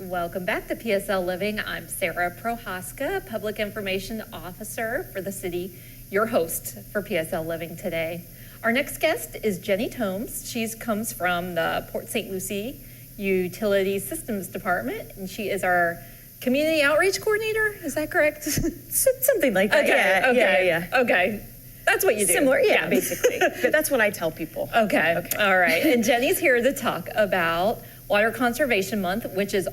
Welcome back to PSL Living. I'm Sarah Prohaska, Public Information Officer for the city, your host for PSL Living today. Our next guest is Jenny Tomes. She comes from the Port St. Lucie Utility Systems Department, and she is our Community Outreach Coordinator. Is that correct? Something like that. Okay. Okay. That's what you do. Similar, yeah. Basically. That's what I tell people. Okay. All right. And Jenny's here to talk about Water Conservation Month, which is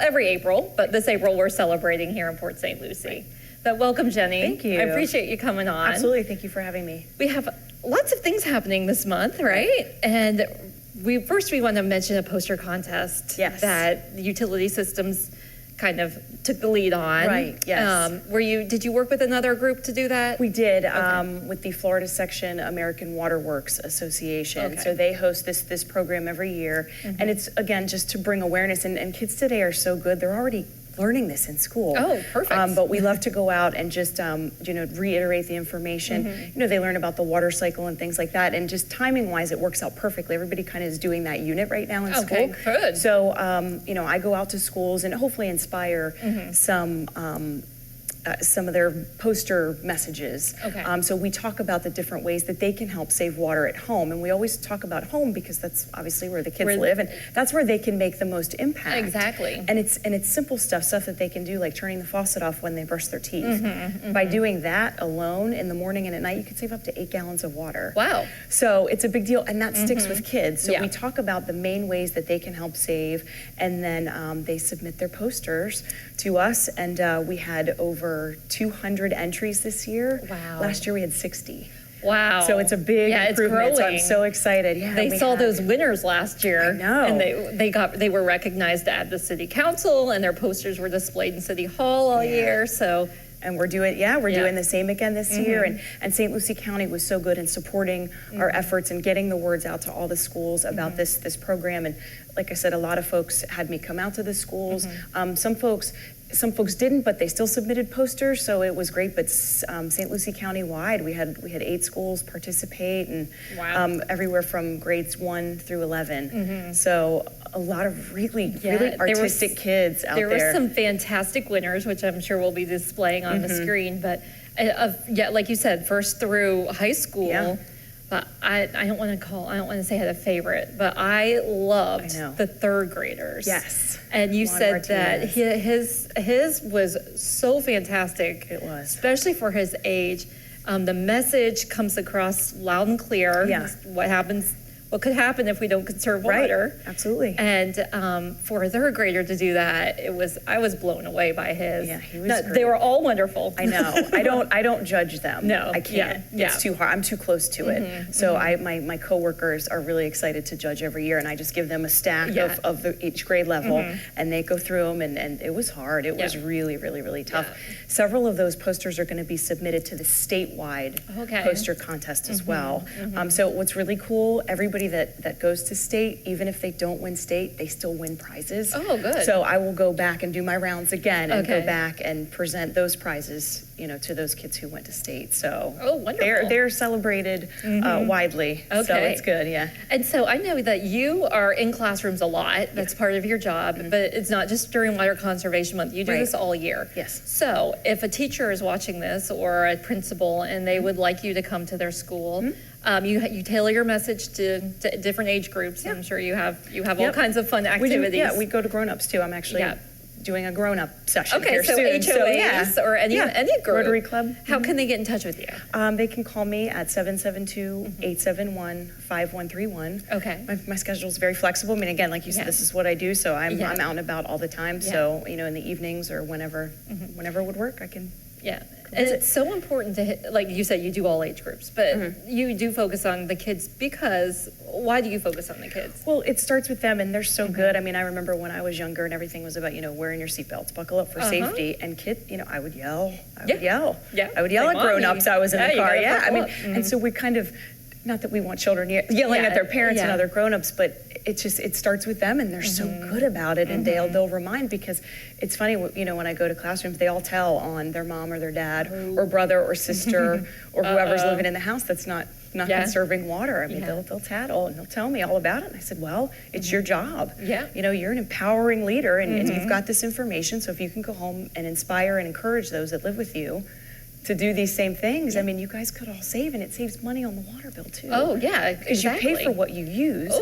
every April, but this April we're celebrating here in Port St. Lucie. Right. But welcome, Jenny. Thank you. I appreciate you coming on. Absolutely. Thank you for having me. We have lots of things happening this month, right? And we want to mention a poster contest that Utility Systems kind of took the lead on. Right, yes. Did you work with another group to do that? We did, with the Florida Section American Water Works Association. Okay. So they host this program every year. And it's, again, just to bring awareness. And kids today are so good. They're already learning this in school. Oh, perfect. But we love to go out and just, reiterate the the they learn about the water cycle and things like that. And just timing-wise, it works out perfectly. Everybody kind of is doing that unit right now in school. Okay, good. So, I go out to schools and hopefully inspire some of their poster messages. Okay. So we talk about the different ways that they can help save water at home. And we always talk about home because that's obviously where the kids live, and that's where they can make the most impact. Exactly. And it's simple stuff that they can do, like turning the faucet off when they brush their teeth. By doing that alone in the morning and at night, you can save up to 8 gallons of water. Wow. So it's a big deal, and that sticks with kids. So we talk about the main ways that they can help save, and then they submit their posters to us, and we had over 200 entries this year. Wow. Last year we had 60. Wow. So it's a big improvement. So I'm so excited. Yeah, they saw those winners last year. I know. And they were recognized at the city council, and their posters were displayed in City Hall all year. So and we're doing the same again this year. And St. Lucie County was so good in supporting our efforts and getting the words out to all the schools about this program. And like I said, a lot of folks had me come out to the schools. Some folks didn't, but they still submitted posters, so it was great. But St. Lucie County wide, we had 8 schools participate, and everywhere from grades 1 through 11. So a lot of really artistic kids out there. There were some fantastic winners, which I'm sure we'll be displaying on the screen. But like you said, first through high school. Yeah. But I don't want to say I had a favorite, but I loved the third graders. Yes. And you said that his was so fantastic. It was. Especially for his age. The message comes across loud and clear. Yeah. What could happen if we don't conserve water. Right. Absolutely. And for a third grader to do that, I was blown away by his. Yeah, he was great. They were all wonderful. I know. I don't judge them. No, I can't. It's too hard. I'm too close to it. So my coworkers are really excited to judge every year, and I just give them a stack of each grade level, and they go through them, and it was hard. It was really, really, really tough. Yeah. Several of those posters are going to be submitted to the statewide poster contest as well. So what's really cool, everybody that goes to state, even if they don't win state, they still win prizes. Oh, good. So I will go back and do my rounds again and go back and present those prizes, to those kids who went to state. So wonderful. They're celebrated widely. Okay. So it's good, yeah. And so I know that you are in classrooms a lot. That's part of your job, but it's not just during Water Conservation Month. You do this all year. Yes. So if a teacher is watching this or a principal and they would like you to come to their school, you tailor your message to different age groups. I'm sure you have all kinds of fun activities. We go to grown-ups too. I'm actually doing a grown-up session here soon. HOAs or any group. Rotary Club. How can they get in touch with you? They can call me at 772-871-5131. Okay. My schedule is very flexible. I mean, again, like you said, this is what I do, so I'm out and about all the time. So, in the evenings or whenever would work, I can. Yeah. And it's so important to hit, like you said, you do all age groups, but you do focus on the kids because why do you focus on the kids? Well, it starts with them, and they're so good. I mean, I remember when I was younger and everything was about, wearing your seatbelts, buckle up for safety, and I would yell. I would yell at grown-ups. I was in the car. Yeah. I mean, and so we kind of, not that we want children yelling at their parents and other grown-ups, but it starts with them, and they're so good about it, and they'll remind, because it's funny, when I go to classrooms, they all tell on their mom or their dad or brother or sister or whoever's living in the house that's not not Yeah. conserving water. I mean, Yeah. they'll tattle and they'll tell me all about it. And I said, well, it's your job. Yeah. You know, you're an empowering leader and you've got this information. So if you can go home and inspire and encourage those that live with you to do these same things, I mean, you guys could all save, and it saves money on the water bill too. Oh, yeah, Because exactly. you pay for what you use.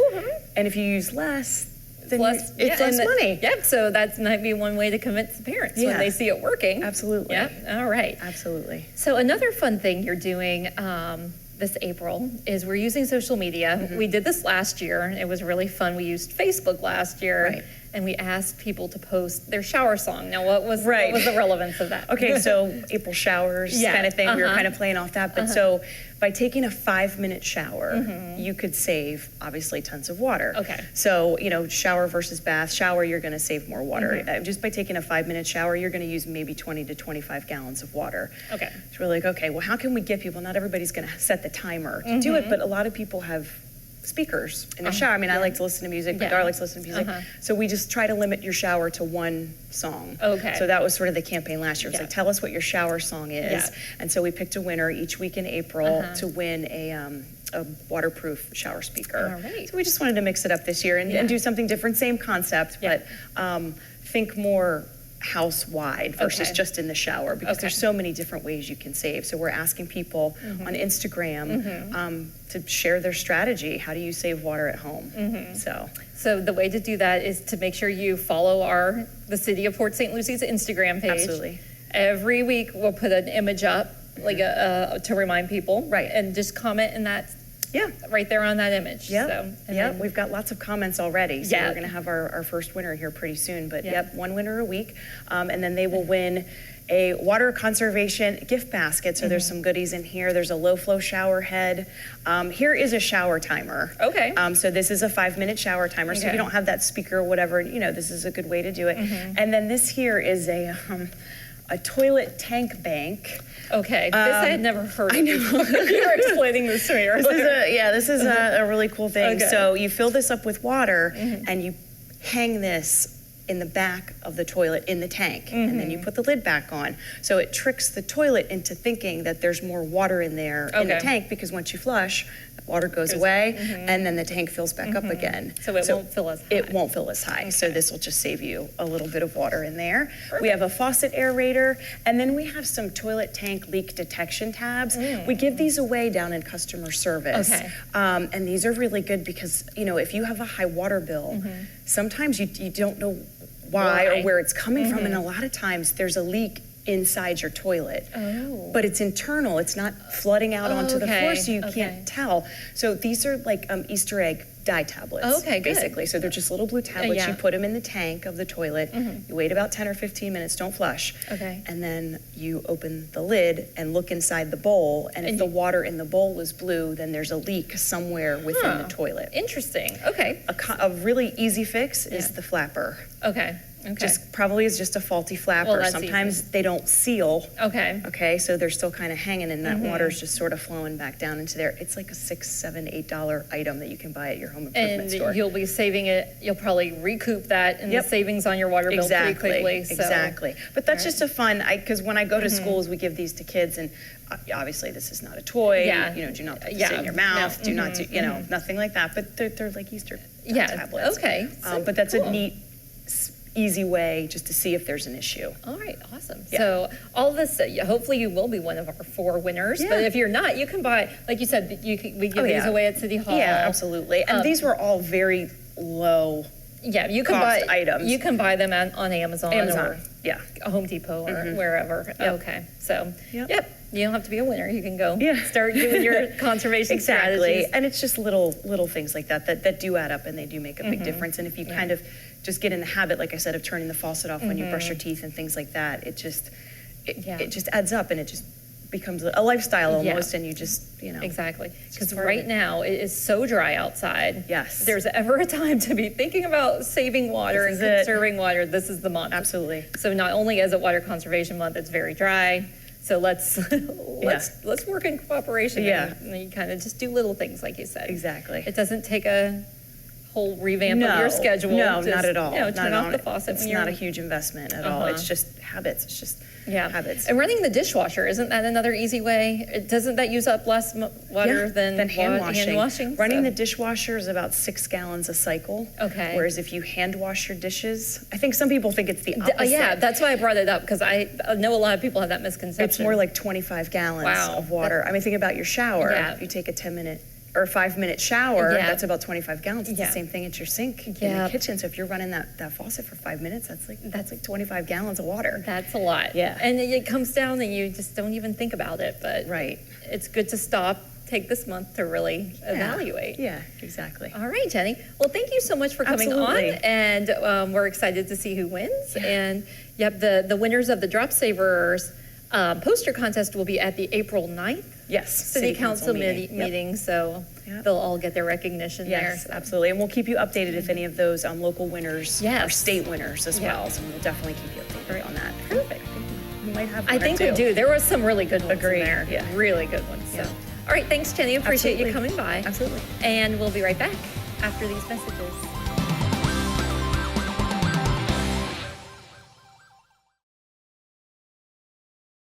And if you use less, then it's less money. Yep, so that might be one way to convince the parents when they see it working. Absolutely. Yep, all right. Absolutely. So another fun thing you're doing this April is we're using social media. We did this last year. It was really fun. We used Facebook last year. Right. And we asked people to post their shower song. Now, what was the relevance of that? Okay, so April showers kind of thing. We were kind of playing off that. But so by taking a 5-minute shower, you could save, obviously, tons of water. Okay. So, you know, shower versus bath. Shower, you're going to save more water. Just by taking a 5-minute shower, you're going to use maybe 20 to 25 gallons of water. Okay. It's really like, okay, well, how can we get people? Not everybody's going to set the timer to do it, but a lot of people have speakers in the shower. I mean, I like to listen to music, but Dar likes to listen to music. So we just try to limit your shower to one song. Okay. So that was sort of the campaign last year. It was like, tell us what your shower song is. Yeah. And so we picked a winner each week in April to win a waterproof shower speaker. All right. So we just wanted to mix it up this year and do something different, same concept, but think more house-wide versus just in the shower, because there's so many different ways you can save. So we're asking people on Instagram to share their strategy. How do you save water at home? So the way to do that is to make sure you follow the City of Port St. Lucie's Instagram page. Absolutely. Every week we'll put an image up, like to remind people, Right. and just comment in that. Yeah. Right there on that image. Yep. So, Yep. We've got lots of comments already. So Yeah. we're going to have our first winner here pretty soon. But Yeah. one winner a week. And then they will win a water conservation gift basket. So there's some goodies in here. There's a low flow shower head. Here is a shower timer. Okay. So this is a 5-minute shower timer. So if you don't have that speaker or whatever, you know, this is a good way to do it. And then this here is a toilet tank bank. Okay, this I had never heard of. You're explaining this to me earlier. This is a really cool thing. Okay. So you fill this up with water and you hang this in the back of the toilet in the tank, and then you put the lid back on. So it tricks the toilet into thinking that there's more water in there in the tank, because once you flush, water goes away and then the tank fills back up again. So it won't fill as high. It won't fill as high. So this will just save you a little bit of water in there. We have a faucet aerator, and then we have some toilet tank leak detection tabs. We give these away down in customer service. Okay. And these are really good because, you know, if you have a high water bill, sometimes you don't know why or where it's coming from, and a lot of times there's a leak inside your toilet. But it's internal. It's not flooding out onto the floor, so you can't tell. So these are like Easter egg dye tablets, Okay, good. basically. So they're just little blue tablets. You put them in the tank of the toilet. You wait about 10 or 15 minutes, don't flush. Okay. And then you open the lid and look inside the bowl. And if the water in the bowl is blue, then there's a leak somewhere within the toilet. Interesting. Okay. A really easy fix is the flapper. Okay. Just probably is just a faulty flapper. Well, that's sometimes they don't seal. Okay. Okay, so they're still kind of hanging, and that water's just sort of flowing back down into there. It's like a $6, $7, $8 item that you can buy at your home improvement store. And you'll be saving it. You'll probably recoup that in the savings on your water bill pretty quickly. So. Exactly. But that's just a fun. Because when I go to schools, we give these to kids, and obviously this is not a toy. Yeah. You know, do not put this in your mouth. Do not do, you know, nothing like that. But they're like Easter tablets. Okay. But that's a neat, easy way just to see if there's an issue. All right, awesome. So all of this, hopefully you will be one of our 4 winners. But if you're not, you can buy, like you said, we give these away at City Hall. Yeah, absolutely. And these were all very low you can cost buy items. You can buy them on Amazon or Home Depot or wherever. Okay, so you don't have to be a winner. You can go start doing your conservation strategies. And it's just little things like that do add up, and they do make a big difference. And if you kind of just get in the habit, like I said, of turning the faucet off when you brush your teeth and things like that, it just adds up, and it just becomes a lifestyle almost, and you just, you know. Exactly. Because right now it is so dry outside. Yes. If there's ever a time to be thinking about saving water and conserving water, this is the month. Absolutely. So not only is it Water Conservation Month, it's very dry. So let's work in cooperation. And you kind of just do little things, like you said. Exactly. It doesn't take a whole revamp of your schedule. No, Just, not at all. turn off the faucet. It's when you're not a huge investment at all. It's just habits. It's just habits. And running the dishwasher, isn't that another easy way? Doesn't that use up less water than hand washing? Running So- the dishwasher is about 6 gallons a cycle. Okay. Whereas if you hand wash your dishes, I think some people think it's the opposite. Yeah, that's why I brought it up, because I know a lot of people have that misconception. It's more like 25 gallons Wow. of water. I mean, think about your shower. Yeah. If you take a 10-minute or a 5-minute shower, Yeah. that's about 25 gallons. It's Yeah. the same thing at your sink in Yeah. the kitchen. So if you're running that faucet for 5 minutes, that's like 25 gallons of water. That's a lot. Yeah. And it comes down and you just don't even think about it, but Right. it's good to stop, take this month to really evaluate. Yeah, exactly. All right, Jenny. Well, thank you so much for coming Absolutely. on, and we're excited to see who wins. And yep, the winners of the Drop Savers poster contest will be at the April 9th Yes. City Council meeting, so Yep. they'll all get their recognition there. Yes, absolutely. And we'll keep you updated if any of those local winners Yes. are state winners as Yeah. well. So we'll definitely keep you updated on that. Perfect. You might have I one or think we two. do. There was some really good ones Agreed. in there. Yeah. Really good ones. So. Yeah. All right, thanks, Jenny. Appreciate you Absolutely. coming by. Absolutely. And we'll be right back after these messages.